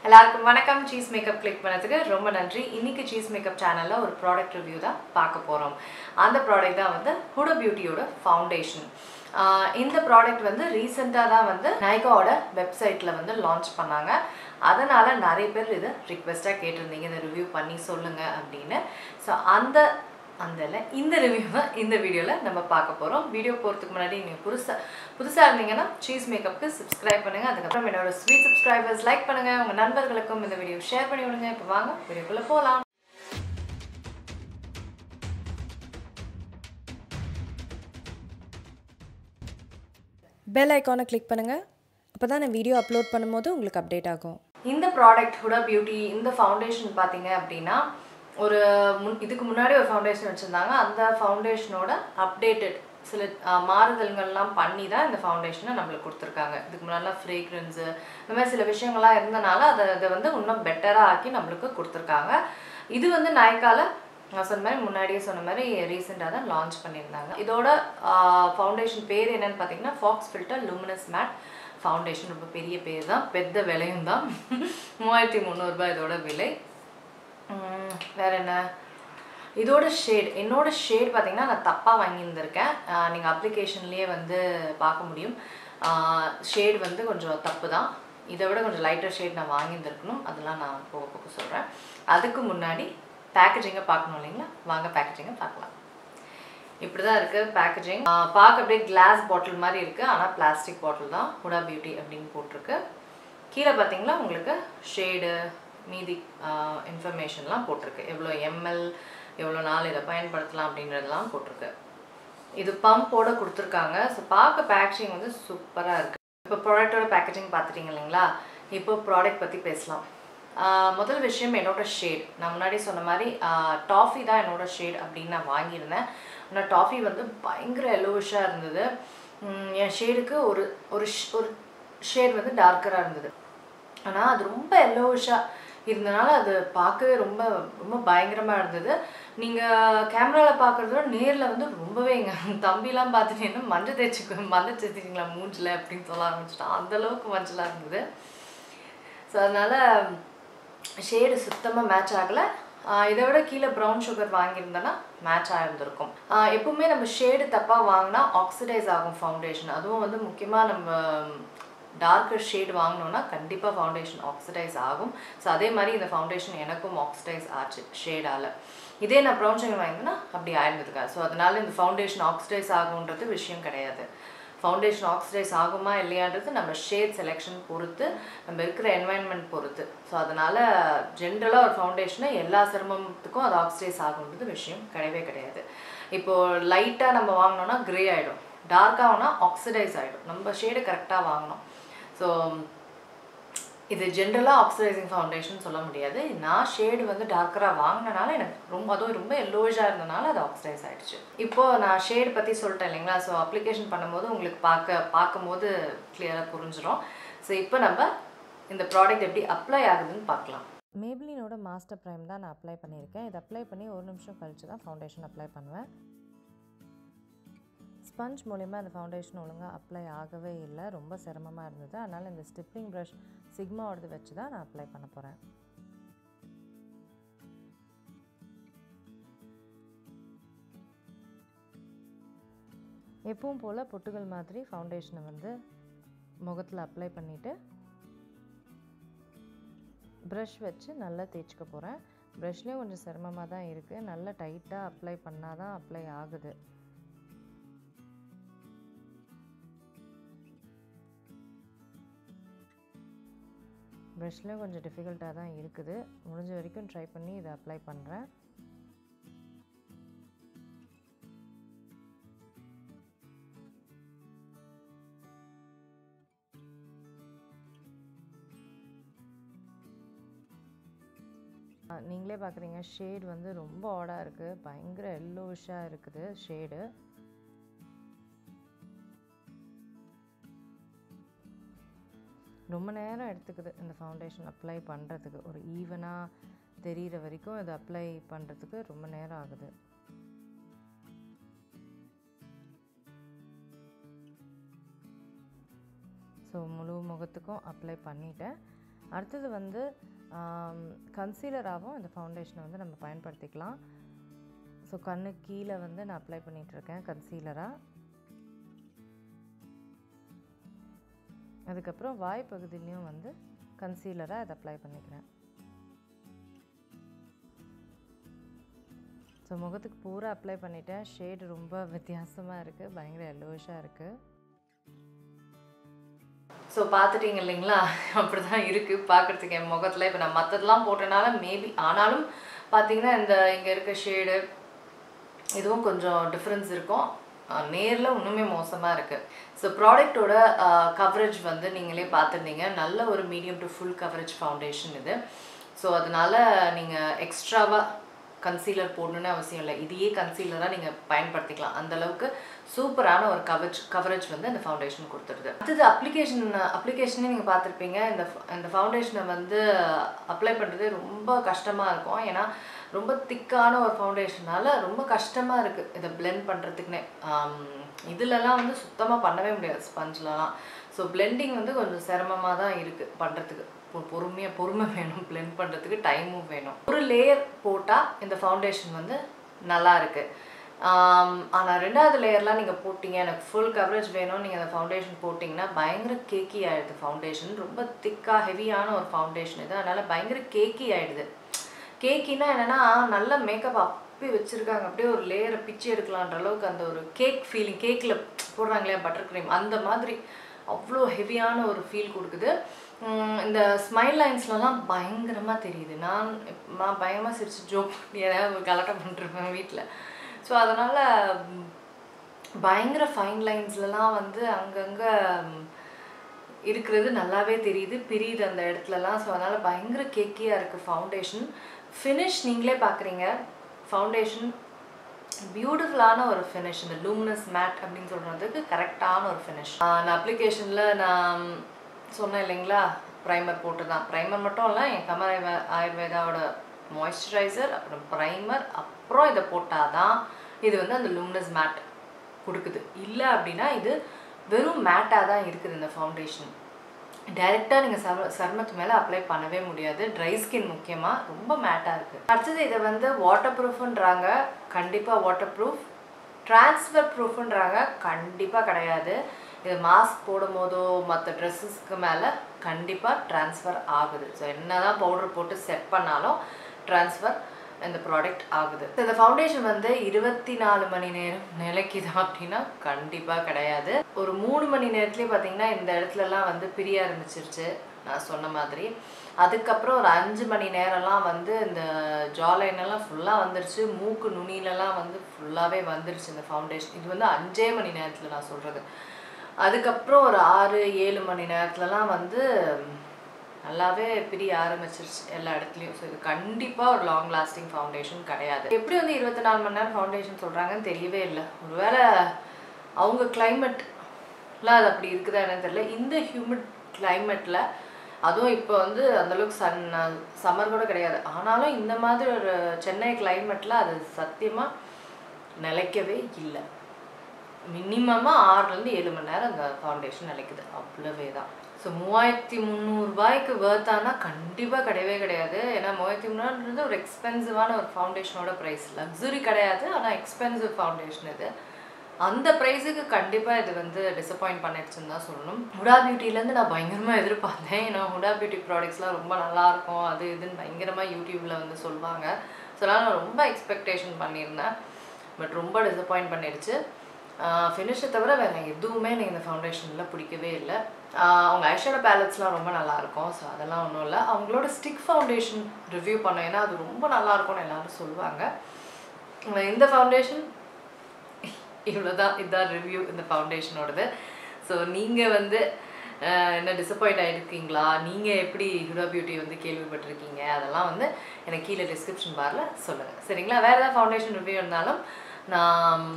எல்லாருக்கும் வணக்கம் cheese makeup click பண்ணதுக்கு ரொம்ப நன்றி. இன்னைக்கு சீஸ் மேக்கப் சேனல்ல ஒரு ப்ராடக்ட் ரிவ்யூ தான் பார்க்க போறோம். அந்த ப்ராடக்ட் தான் வந்து ஹுடா பியூட்டியோட ஃபவுண்டேஷன். இந்த ப்ராடக்ட் வந்து ரீசெண்டா தான் வந்து நைகாவோட வெப்சைட்ல வந்து லான்ச் பண்ணாங்க. அதனால நிறைய பேர் இதை ரிக்வெஸ்டா கேட்டிருந்தீங்க இந்த ரிவ்யூ பண்ணி சொல்லுங்க அப்படின்னு. ஸோ இந்த ரிவ்யூ தான் இந்த வீடியோவில் நம்ம பார்க்க போகிறோம். வீடியோ போகிறதுக்கு முன்னாடி நீங்கள் புதுசாக இருந்தீங்கன்னா சீஸ் மேக்கப்புக்கு சப்ஸ்கிரைப் பண்ணுங்கள். அதுக்கப்புறம் என்னோட ஸ்வீட் சப்ஸ்கிரைபர்ஸ் லைக் பண்ணுங்கள். உங்கள் நண்பர்களுக்கும் இந்த வீடியோ ஷேர் பண்ணி விடுங்க. இப்போ வாங்க வீடியோக்குள்ளே போகலாம். பெல் ஐக்கானை கிளிக் பண்ணுங்கள். அப்போ தான் நான் வீடியோ அப்லோட் பண்ணும்போது உங்களுக்கு அப்டேட் ஆகும். இந்த ப்ராடக்ட் ஹுடா பியூட்டி இந்த ஃபவுண்டேஷன் பார்த்தீங்க அப்படின்னா இதுக்கு முன்னாடி ஒரு ஃபவுண்டேஷன் வச்சுருந்தாங்க. அந்த ஃபவுண்டேஷனோட அப்டேட்டட் சில மாறுதல்கள்லாம் பண்ணி தான் இந்த ஃபவுண்டேஷனை நம்மளுக்கு கொடுத்துருக்காங்க. இதுக்கு முன்னாடிலாம் ஃப்ரேக்ரன்ஸு இந்த மாதிரி சில விஷயங்கள்லாம் இருந்தனால அதை வந்து இன்னும் பெட்டராக ஆக்கி நம்மளுக்கு கொடுத்துருக்காங்க. இது வந்து நைகால நான் முன்னாடியே சொன்ன மாதிரி ரீசெண்டாக தான் லான்ச் பண்ணியிருந்தாங்க. இதோட ஃபவுண்டேஷன் பேர் என்னென்னு பார்த்தீங்கன்னா Fauxfilter Luminous மேட் ஃபவுண்டேஷன். ரொம்ப பெரிய பேர் தான், பெத்த விலையும் தான். 3300 இதோட விலை. வேறு என்ன, இதோட ஷேட் என்னோட ஷேட் பார்த்தீங்கன்னா நான் தப்பாக வாங்கியிருந்திருக்கேன். நீங்கள் அப்ளிகேஷன்லேயே வந்து பார்க்க முடியும். ஷேட் வந்து கொஞ்சம் தப்பு தான். இதை விட கொஞ்சம் லைட்டர் ஷேட் நான் வாங்கியிருந்துருக்கணும். அதெல்லாம் நான் போக சொல்கிறேன். அதுக்கு முன்னாடி பேக்கேஜிங்கை பார்க்கணும் இல்லைங்களா? வாங்க பேக்கேஜிங்கை பார்க்கலாம். இப்படி தான் இருக்குது பேக்கேஜிங். பார்க்க அப்படியே கிளாஸ் பாட்டில் மாதிரி இருக்குது, ஆனால் பிளாஸ்டிக் பாட்டில் தான். ஹுடா பியூட்டி அப்படின்னு போட்டிருக்கு. கீழே பார்த்தீங்களா உங்களுக்கு ஷேடு மீதி இன்ஃபர்மேஷன்லாம் போட்டிருக்கு. எவ்வளோ எம்எல், எவ்வளோ நாள் இதை பயன்படுத்தலாம் அப்படின்றதெல்லாம் போட்டிருக்கு. இது பம்போட கொடுத்துருக்காங்க. ஸோ பார்க்க பேக்கேஜிங் வந்து சூப்பராக இருக்குது. இப்போ ப்ராடக்டோட பேக்கேஜிங் பார்த்துட்டிங்க இல்லைங்களா? இப்போ ப்ராடக்ட் பற்றி பேசலாம். முதல் விஷயம் என்னோட ஷேட். நான் முன்னாடி சொன்ன மாதிரி டாஃபி தான் என்னோட ஷேட் அப்படின்னு நான் வாங்கியிருந்தேன். ஆனால் டாஃபி வந்து பயங்கர எல்லோவிஷாக இருந்தது. என் ஷேடுக்கு ஒரு ஒரு ஷேட் வந்து டார்க்கராக இருந்தது. ஆனால் அது ரொம்ப எல்லோவிஷாக இருந்தனால அது பார்க்கவே ரொம்ப ரொம்ப பயங்கரமாக இருந்தது. நீங்கள் கேமராவில் பார்க்குறதோட நேரில் வந்து ரொம்பவே எங்கள் தம்பிலாம் பார்த்துட்டீங்கன்னா மஞ்சள் தேய்ச்சிங்களா மூஞ்சில் அப்படின்னு சொல்ல ஆரம்பிச்சிட்டான். அந்தளவுக்கு மஞ்சளாக இருந்தது. ஸோ அதனால் ஷேடு சுத்தமாக மேட்ச் ஆகலை. இதை விட கீழே ப்ரௌன் சுகர் வாங்கியிருந்தேன்னா மேட்ச் ஆகிருந்திருக்கும். எப்பவுமே நம்ம ஷேடு தப்பாக வாங்கினா ஆக்சிடைஸ் ஆகும் ஃபவுண்டேஷன். அதுவும் வந்து முக்கியமாக நம்ம டார்க்கர் ஷேட் வாங்கினோன்னா கண்டிப்பாக ஃபவுண்டேஷன் ஆக்சிடைஸ் ஆகும். ஸோ அதே மாதிரி இந்த ஃபவுண்டேஷன் எனக்கும் ஆக்சிடைஸ் ஆச்சு ஷேடால். இதே நான் ப்ரௌன் சுகர் வாங்கினேன்னா அப்படி ஆயிருந்ததுக்கா. ஸோ அதனால் இந்த ஃபவுண்டேஷன் ஆக்சிடைஸ் ஆகுன்றது விஷயம் கிடையாது. ஃபவுண்டேஷன் ஆக்சிடைஸ் ஆகுமா இல்லையான்றது நம்ம ஷேட் செலெக்ஷன் பொறுத்து, நம்ம இருக்கிற என்வாயன்மெண்ட் பொறுத்து. ஸோ அதனால் ஜென்ரலாக ஒரு ஃபவுண்டேஷனை எல்லா சிரமத்துக்கும் அது ஆக்சிடைஸ் ஆகுன்றது விஷயம் கிடையவே கிடையாது. இப்போது லைட்டாக நம்ம வாங்கினோன்னா க்ரே ஆகிடும், டார்க்காகனா ஆக்சிடைஸ் ஆகிடும். நம்ம ஷேடு கரெக்டாக வாங்கணும். ஸோ இது ஜென்ரலாக ஆக்சிடைசிங் ஃபவுண்டேஷன் சொல்ல முடியாது. நான் ஷேடு வந்து டார்க்கராக வாங்கினனால எனக்கு அதுவும் ரொம்ப எல்லோவிஷாக இருந்தனால அது ஆக்சிடைஸ் ஆகிடுச்சு. இப்போது நான் ஷேடு பற்றி சொல்லிட்டேன் இல்லைங்களா? ஸோ அப்ளிகேஷன் பண்ணும்போது உங்களுக்கு பார்க்கும்போது கிளியராக புரிஞ்சிடும். ஸோ இப்போ நம்ம இந்த ப்ராடக்ட் எப்படி அப்ளை ஆகுதுன்னு பார்க்கலாம். மேப்ளினோட மாஸ்டர் ப்ரைம் தான் நான் அப்ளை பண்ணியிருக்கேன். இதை அப்ளை பண்ணி 1 நிமிஷம் கழிச்சு தான் ஃபவுண்டேஷன் அப்ளை பண்ணுவேன். ஸ்பஞ்ச் மூலிமா அந்த ஃபவுண்டேஷன் ஒழுங்காக அப்ளை ஆகவே இல்லை, ரொம்ப சிரமமாக இருந்தது. அதனால் இந்த ஸ்டிப்ளிங் ப்ரஷ் சிக்மாவோடது வச்சு தான் நான் அப்ளை பண்ண போகிறேன். எப்பவும் போல் பொட்டுகள் மாதிரி ஃபவுண்டேஷனை வந்து முகத்தில் அப்ளை பண்ணிவிட்டு ப்ரஷ் வச்சு நல்லா தேய்ச்சிக்க போகிறேன். ப்ரஷ்லேயும் கொஞ்சம் சிரமமாக தான் இருக்குது. நல்லா டைட்டாக அப்ளை பண்ணால் தான் அப்ளை ஆகுது. ப்ரஷ்லேயும் கொஞ்சம் டிஃபிகல்ட்டாக தான் இருக்குது. முடிஞ்ச வரைக்கும் ட்ரை பண்ணி இதை அப்ளை பண்ணுறேன். நீங்களே பார்க்குறீங்க ஷேட் வந்து ரொம்ப ஆடாக இருக்குது, பயங்கர எல்லோவிஷாக இருக்குது ஷேடு. ரொம்ப நேரம் எடுத்துக்குது இந்த ஃபவுண்டேஷன் அப்ளை பண்ணுறதுக்கு. ஒரு ஈவனாக தெரிகிற வரைக்கும் இதை அப்ளை பண்ணுறதுக்கு ரொம்ப நேரம் ஆகுது. ஸோ முழு முகத்துக்கும் அப்ளை பண்ணிவிட்டேன். அடுத்தது வந்து கன்சீலராகவும் இந்த ஃபவுண்டேஷனை வந்து நம்ம பயன்படுத்திக்கலாம். ஸோ கண்ணுக்கு கீழே வந்து நான் அப்ளை பண்ணிகிட்ருக்கேன் கன்சீலராக. அதுக்கப்புறம் வாய் பகுதியிலையும் வந்து கன்சீலராக அதை அப்ளை பண்ணிக்கிறேன். ஸோ முகத்துக்கு பூரா அப்ளை பண்ணிட்டேன். ஷேடு ரொம்ப வித்தியாசமாக இருக்குது, பயங்கர எல்லோஷாக இருக்குது. ஸோ பார்த்துட்டிங்க இல்லைங்களா, அப்படி தான் இருக்குது பார்க்குறதுக்கு என் முகத்தில். இப்போ நான் மற்றதெல்லாம் போட்டனால மேபி, ஆனாலும் பார்த்தீங்கன்னா இந்த இங்கே இருக்க ஷேடு இதுவும் கொஞ்சம் டிஃப்ரென்ஸ் இருக்கும். நேரில் இன்னுமே மோசமாக இருக்குது. ஸோ ப்ராடக்டோட கவரேஜ் வந்து நீங்களே பார்த்துருந்தீங்க. நல்ல ஒரு medium to full coverage foundation இது. ஸோ அதனால் நீங்கள் எக்ஸ்ட்ராவாக கன்சீலர் போடணுன்னு அவசியம் இல்லை. இதையே கன்சீலராக நீங்கள் பயன்படுத்திக்கலாம். அந்தளவுக்கு சூப்பரான ஒரு கவரேஜ் வந்து இந்த ஃபவுண்டேஷன் கொடுத்துருது. அடுத்தது அப்ளிகேஷனே நீங்கள் பார்த்துருப்பீங்க. இந்த ஃபவுண்டேஷனை வந்து அப்ளை பண்ணுறதே ரொம்ப கஷ்டமாக இருக்கும். ஏன்னா ரொம்ப திக்கான ஒரு ஃபவுண்டேஷனால் ரொம்ப கஷ்டமாக இருக்குது இதை பிளெண்ட் பண்ணுறதுக்குன்னே. இதிலலாம் வந்து சுத்தமாக பண்ணவே முடியாது ஸ்பஞ்சிலலாம். ஸோ பிளெண்டிங் வந்து கொஞ்சம் சிரமமாக தான் இருக்குது பண்ணுறதுக்கு. பொறுமை வேணும், பிளெண்ட் பண்ணுறதுக்கு டைமும் வேணும். ஒரு லேயர் போட்டால் இந்த ஃபவுண்டேஷன் வந்து நல்லா இருக்குது. ஆனால் ரெண்டாவது லேயர்லாம் நீங்கள் போட்டிங்க, எனக்கு ஃபுல் கவரேஜ் வேணும், நீங்கள் அந்த ஃபவுண்டேஷன் போட்டிங்கன்னா பயங்கர கேக்கி ஆகிடுது ஃபவுண்டேஷன். ரொம்ப திக்காக ஹெவியான ஒரு ஃபவுண்டேஷன் இது, அதனால் பயங்கர கேக்கி ஆகிடுது. கேக்கின்னா என்னென்னா நல்ல மேக்கப் அப்படி வச்சுருக்காங்க, அப்படியே ஒரு லேயரை பிச்சு எடுக்கலான்ற அளவுக்கு அந்த ஒரு கேக் ஃபீலிங், கேக்கில் போடுறாங்களே பட்டர் க்ரீம் அந்த மாதிரி அவ்வளோ ஹெவியான ஒரு ஃபீல் கொடுக்குது. இந்த ஸ்மைல் லைன்ஸ்லலாம் பயங்கரமாக தெரியுது. நான் பயங்கரமாக சிரிச்சு ஜோக் ஏதாவது கலெக்டாக பண்ணிருப்பேன் வீட்டில். ஸோ அதனால் பயங்கர ஃபைன் லைன்ஸ்லலாம் வந்து அங்கங்கே இருக்கிறது நல்லாவே தெரியுது, பிரியுது அந்த இடத்துலலாம். ஸோ அதனால் பயங்கர கேக்கியாக இருக்குது ஃபவுண்டேஷன். ஃபினிஷ் நீங்களே பார்க்குறீங்க. ஃபவுண்டேஷன் பியூட்டிஃபுல்லான ஒரு ஃபினிஷ். இந்த லூமினஸ் மேட் அப்படின்னு சொல்கிறதுக்கு கரெக்டான ஒரு ஃபினிஷ். நான் அப்ளிகேஷனில் நான் சொன்னேன் இல்லைங்களா, ப்ரைமர் போட்டு தான். ப்ரைமர் மட்டும் இல்லை, என் கமர் ஆயுர்வேதாவோட மாய்ஸ்சரைசர், அப்புறம் ப்ரைமர், அப்புறம் இதை போட்டால் தான் இது வந்து அந்த லூமினஸ் மேட் கொடுக்குது. இல்லை அப்படின்னா இது வெறும் மேட்டாக தான் இருக்குது இந்த ஃபவுண்டேஷன். டைரெக்டாக நீங்கள் சருமத்து மேலே அப்ளை பண்ணவே முடியாது. ட்ரை ஸ்கின் முக்கியமாக ரொம்ப மேட்டாக இருக்குது. அடுத்தது இதை வந்து வாட்டர் ப்ரூஃப்ன்றாங்க. கண்டிப்பாக வாட்டர் ப்ரூஃப். ட்ரான்ஸ்ஃபர் ப்ரூஃப்ன்றாங்க. கண்டிப்பாக கிடையாது. இது மாஸ்க் போடும் போதோ மற்ற ட்ரெஸ்ஸஸ்க்கு மேலே கண்டிப்பாக ட்ரான்ஸ்ஃபர் ஆகுது. ஸோ என்ன தான் பவுடர் போட்டு செட் பண்ணாலும் ட்ரான்ஸ்ஃபர் இந்த ப்ராடக்ட் ஆகுது. இந்த ஃபவுண்டேஷன் வந்து 24 மணி நேரம் நிலைக்குதா அப்படின்னா கண்டிப்பாக கிடையாது. ஒரு 3 மணி நேரத்துலேயே பார்த்தீங்கன்னா இந்த இடத்துலலாம் வந்து பிரிய ஆரம்பிச்சிருச்சு நான் சொன்ன மாதிரி. அதுக்கப்புறம் ஒரு 5 மணி நேரம்லாம் வந்து இந்த ஜாலைனெல்லாம் ஃபுல்லாக வந்துருச்சு. மூக்கு நுனியிலலாம் வந்து ஃபுல்லாகவே வந்துருச்சு இந்த ஃபவுண்டேஷன். இது வந்து 5 மணி நேரத்தில் நான் சொல்கிறது. அதுக்கப்புறம் ஒரு 6-7 மணி நேரத்துலலாம் வந்து நல்லாவே பிரிய ஆரம்பிச்சிருச்சு எல்லா இடத்துலையும். ஸோ இது கண்டிப்பாக ஒரு லாங் லாஸ்டிங் ஃபவுண்டேஷன் கிடையாது. எப்படி வந்து 24 மணி நேரம் ஃபவுண்டேஷன் சொல்கிறாங்கன்னு தெரியவே இல்லை. ஒருவேளை அவங்க கிளைமேட்லாம் அது அப்படி இருக்குதா என்னன்னு தெரியல. இந்த ஹியூமிட் கிளைமேட்டில், அதுவும் இப்போ வந்து அந்தளவுக்கு சம்மர் கூட கிடையாது, ஆனாலும் இந்த மாதிரி ஒரு சென்னை கிளைமேட்டில் அது சத்தியமாக நிலைக்கவே இல்லை. மினிமமாக 6-7 மணி நேரம் அந்த ஃபவுண்டேஷன் நிலைக்குது, அவ்வளவே தான். ஸோ 3300 ரூபாய்க்கு வர்த்தானா கண்டிப்பாக கிடையவே கிடையாது. ஏன்னா 3300 ஒரு எக்ஸ்பென்சிவான ஒரு ஃபவுண்டேஷனோட ப்ரைஸ். லக்ஸுரி கிடையாது, ஆனால் எக்ஸ்பென்சிவ் ஃபவுண்டேஷன் இது. அந்த ப்ரைஸுக்கு கண்டிப்பாக இது வந்து டிசப்பாயிண்ட் பண்ணிடுச்சுன்னு தான் சொல்லணும். ஹுடா பியூட்டிலேருந்து நான் பயங்கரமாக எதிர்பார்த்தேன். ஏன்னா ஹுடா பியூட்டி ப்ராடக்ட்ஸ்லாம் ரொம்ப நல்லாயிருக்கும், அது இதுன்னு பயங்கரமாக யூடியூப்பில் வந்து சொல்லுவாங்க. ஸோ அதனால் நான் ரொம்ப எக்ஸ்பெக்டேஷன் பண்ணியிருந்தேன். பட் ரொம்ப டிசப்பாயிண்ட் பண்ணிடுச்சு. ஃபினிஷை தவிர வேறு எதுவுமே எனக்கு இந்த ஃபவுண்டேஷனில் பிடிக்கவே இல்லை. அவங்க ஐஷேடோ பேலட்ஸ்லாம் ரொம்ப நல்லாயிருக்கும். ஸோ அதெல்லாம் ஒன்றும் இல்லை. அவங்களோட ஸ்டிக் ஃபவுண்டேஷன் ரிவ்யூ பண்ணேன். ஏன்னா அது ரொம்ப நல்லாயிருக்கும்னு எல்லோரும் சொல்லுவாங்க. இந்த ஃபவுண்டேஷன் இவ்வளோதான். இதுதான் ரிவ்யூ இந்த ஃபவுண்டேஷனோடது. ஸோ நீங்கள் வந்து என்ன டிசப்பாயிண்ட் ஆகிருக்கீங்களா, நீங்கள் எப்படி ஹுடா பியூட்டி வந்து கேள்விப்பட்டிருக்கீங்க, அதெல்லாம் வந்து எனக்கு கீழே டிஸ்கிரிப்ஷன் பாரில் சொல்லுங்கள், சரிங்களா? வேறு ஏதாவது ஃபவுண்டேஷன் ரிவ்யூ இருந்தாலும் நான்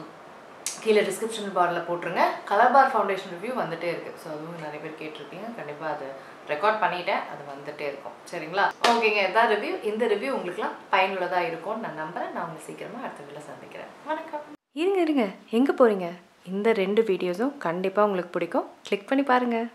கீழே டிஸ்கிரிப்ஷன் பாரில் போட்டுருங்க. கலர் பார் ஃபவுண்டேஷன் ரிவ்யூ வந்துகிட்டே இருக்குது. ஸோ அதுவும் நிறைய பேர் கேட்டிருக்கீங்க. கண்டிப்பாக அது ரெக்கார்ட் பண்ணிவிட்டேன், அது வந்துகிட்டே இருக்கும், சரிங்களா? ஓகேங்க, இதான் ரிவ்யூ. இந்த ரிவ்யூ உங்களுக்குலாம் பயனுள்ளதாக இருக்கும்னு நான் நம்புகிறேன். நான் உங்களை சீக்கிரமாக அடுத்த வீடியோவில் சந்திக்கிறேன். வணக்கம். இருங்க எங்கே போகிறீங்க? இந்த 2 வீடியோஸும் கண்டிப்பாக உங்களுக்கு பிடிக்கும். கிளிக் பண்ணி பாருங்கள்.